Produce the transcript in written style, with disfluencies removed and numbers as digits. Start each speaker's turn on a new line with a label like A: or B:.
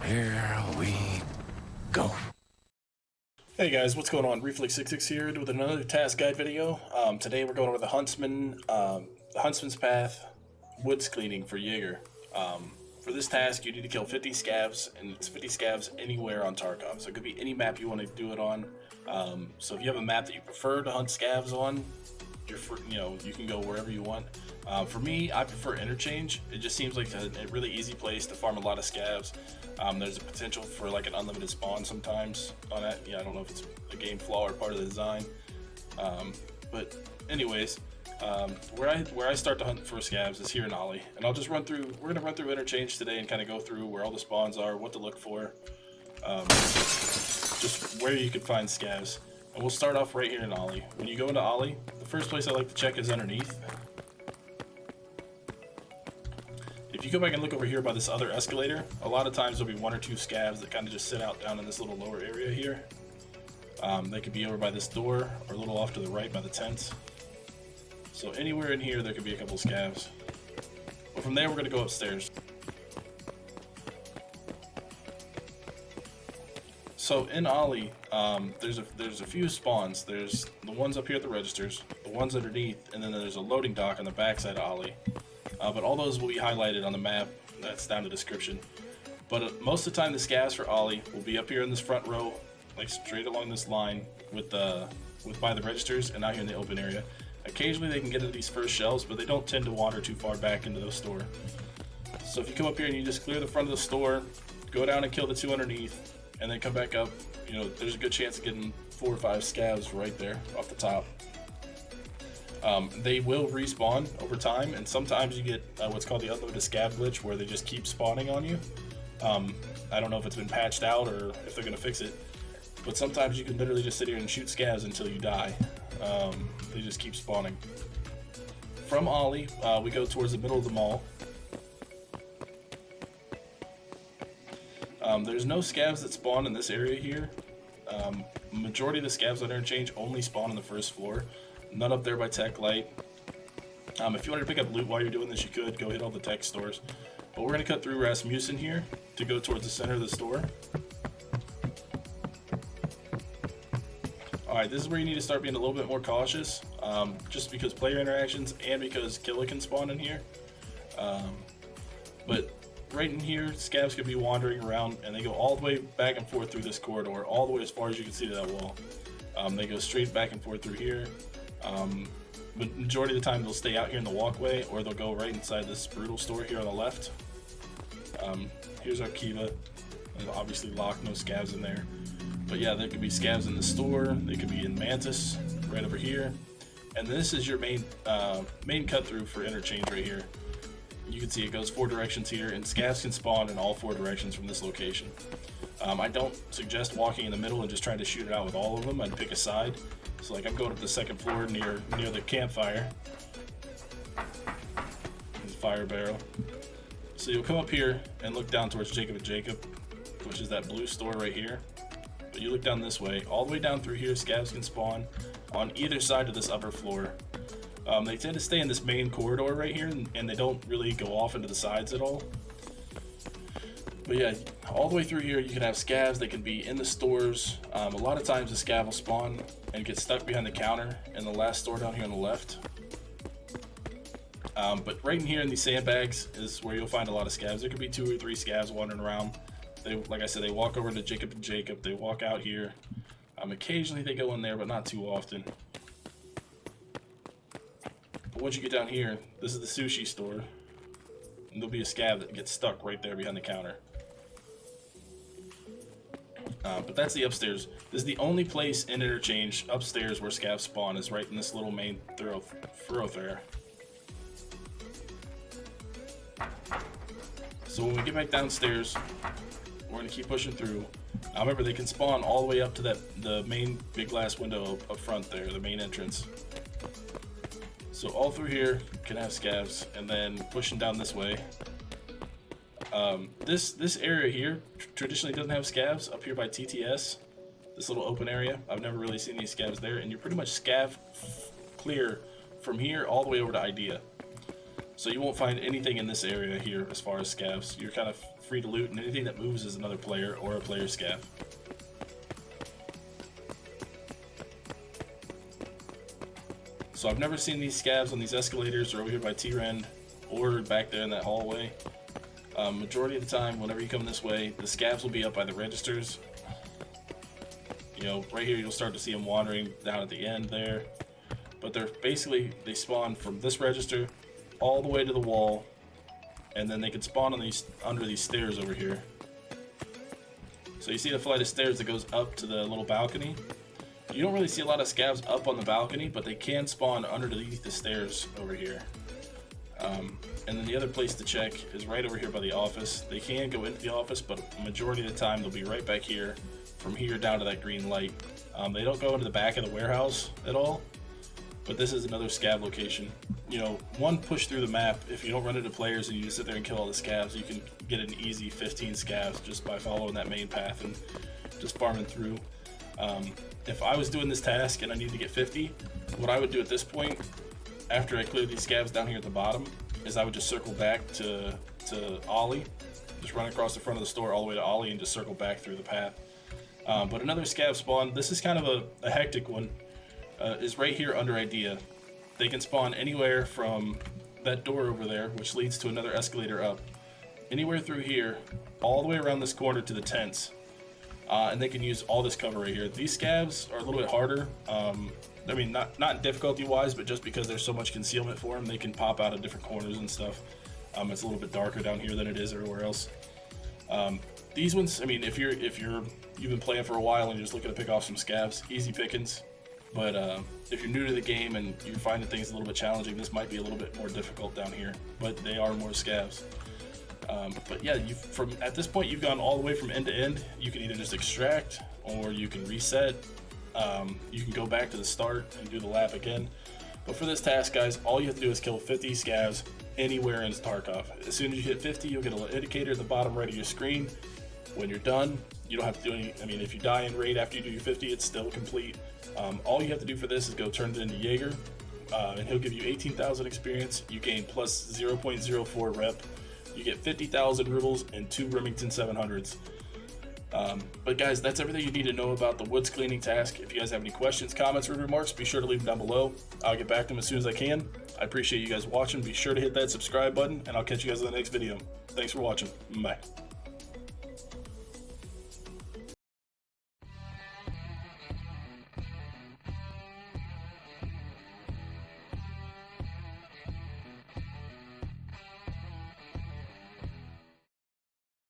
A: Here we go.
B: Hey guys, what's going on? Reflix66 here with another task guide video. Today we're going over the Huntsman, the Huntsman's Path woods cleaning for Jaeger. For this task, you need to kill 50 scavs, and it's 50 scavs anywhere on Tarkov. So it could be any map you want to do it on. So if you have a map that you prefer to hunt scavs on, you can go wherever you want. For me, I prefer Interchange. It just seems like a really easy place to farm a lot of scavs. There's a potential for like an unlimited spawn sometimes on that. Yeah, I don't know if it's a game flaw or part of the design. But anyways, where I start to hunt for scavs is here in Ollie, and I'll just run through. We're gonna run through Interchange today and kind of go through where all the spawns are, what to look for, just where you can find scavs. And we'll start off right here in Ollie. When you go into Ollie, the first place I like to check is underneath. If you go back and look over here by this other escalator, a lot of times there'll be one or two scavs that kind of just sit out down in this little lower area here. They could be over by this door or a little off to the right by the tents. So anywhere in here there could be a couple scavs. But from there we're going to go upstairs. So in Ollie, there's a few spawns. There's the ones up here at the registers, the ones underneath, and then there's a loading dock on the backside of Ollie. But all those will be highlighted on the map. That's down in the description. But most of the time the scavs for Ollie will be up here in this front row, like straight along this line with by the registers and out here in the open area. Occasionally they can get into these first shelves, but they don't tend to wander too far back into the store. So if you come up here and you just clear the front of the store, go down and kill the two underneath, and then come back up, there's a good chance of getting 4 or 5 scavs right there off the top. They will respawn over time, and sometimes you get what's called the unlimited scav glitch, where they just keep spawning on you. I don't know if it's been patched out or if they're going to fix it, but sometimes you can literally just sit here and shoot scavs until you die. They just keep spawning. From Ollie, we go towards the middle of the mall. There's no scavs that spawn in this area here. Majority of the scavs on Interchange only spawn on the first floor. None up there by Tech Light. If you wanted to pick up loot while you're doing this, you could go hit all the tech stores. But we're going to cut through Rasmussen here to go towards the center of the store. Alright, this is where you need to start being a little bit more cautious, just because player interactions and because killer can spawn in here. But right in here, scavs could be wandering around, and they go all the way back and forth through this corridor, all the way as far as you can see to that wall. They go straight back and forth through here. But majority of the time they'll stay out here in the walkway, or they'll go right inside this brutal store here on the left. Here's our Kiva. Obviously locked, no scavs in there. But yeah, there could be scavs in the store. They could be in Mantis right over here. And this is your main cut through for Interchange right here. You can see it goes 4 directions here, and scavs can spawn in all 4 directions from this location. I don't suggest walking in the middle and just trying to shoot it out with all of them. I'd pick a side. So like I'm going up the second floor near the campfire. There's a fire barrel. So you'll come up here and look down towards Jacob and Jacob, which is that blue store right here. But you look down this way, all the way down through here, scavs can spawn on either side of this upper floor. They tend to stay in this main corridor right here, and they don't really go off into the sides at all. But yeah, all the way through here you can have scavs. They can be in the stores. A lot of times the scav will spawn and get stuck behind the counter in the last store down here on the left. But right in here in these sandbags is where you'll find a lot of scavs. There could be 2 or 3 scavs wandering around. Like I said, they walk over to Jacob and Jacob. They walk out here. Occasionally they go in there, but not too often. But once you get down here, this is the sushi store. And there'll be a scav that gets stuck right there behind the counter. But that's the upstairs. This is the only place in Interchange upstairs where scavs spawn, is right in this little main thoroughfare. So when we get back downstairs, we're going to keep pushing through. Remember, they can spawn all the way up to the main big glass window up front there, the main entrance. So all through here can have scavs, and then pushing down this way. This area here traditionally doesn't have scavs. Up here by TTS, this little open area, I've never really seen these scavs there, and you're pretty much scav clear from here all the way over to Idea. So you won't find anything in this area here as far as scavs. You're kind of free to loot, and anything that moves is another player or a player scav. So I've never seen these scavs on these escalators or over here by T-Rend or back there in that hallway. Majority of the time, whenever you come this way, the scavs will be up by the registers. You know, right here you'll start to see them wandering down at the end there. But they're basically, they spawn from this register all the way to the wall, and then they can spawn on these under these stairs over here. So you see the flight of stairs that goes up to the little balcony. You don't really see a lot of scavs up on the balcony, but they can spawn underneath the stairs over here. And then the other place to check is right over here by the office. They can go into the office, but majority of the time they'll be right back here, from here down to that green light. They don't go into the back of the warehouse at all, but this is another scav location. You know, one push through the map, if you don't run into players and you just sit there and kill all the scavs, you can get an easy 15 scavs just by following that main path and just farming through. If I was doing this task and I need to get 50, what I would do at this point, after I clear these scavs down here at the bottom, is I would just circle back to Ollie, just run across the front of the store all the way to Ollie and just circle back through the path. But another scav spawn, this is kind of a hectic one, is right here under Idea. They can spawn anywhere from that door over there, which leads to another escalator up, anywhere through here, all the way around this corner to the tents. And they can use all this cover right here. These scavs are a little bit harder. I mean, not difficulty-wise, but just because there's so much concealment for them, they can pop out of different corners and stuff. It's a little bit darker down here than it is everywhere else. These ones, I mean, if you've been playing for a while and you're just looking to pick off some scavs, easy pickings. But if you're new to the game and you're finding things a little bit challenging, this might be a little bit more difficult down here. But they are more scavs. But yeah, at this point you've gone all the way from end to end. You can either just extract or you can reset. You can go back to the start and do the lap again. But for this task, guys, all you have to do is kill 50 scavs anywhere in Tarkov. As soon as you hit 50, you'll get a little indicator at the bottom right of your screen. When you're done, you don't have to do any, I mean, if you die in raid after you do your 50, it's still complete. All you have to do for this is go turn it into Jaeger, and he'll give you 18,000 experience. You gain plus 0.04 rep. You get 50,000 rubles and 2 Remington 700s. But guys, that's everything you need to know about the woods cleaning task. If you guys have any questions, comments, or remarks, be sure to leave them down below. I'll get back to them as soon as I can. I appreciate you guys watching. Be sure to hit that subscribe button, and I'll catch you guys in the next video. Thanks for watching. Bye.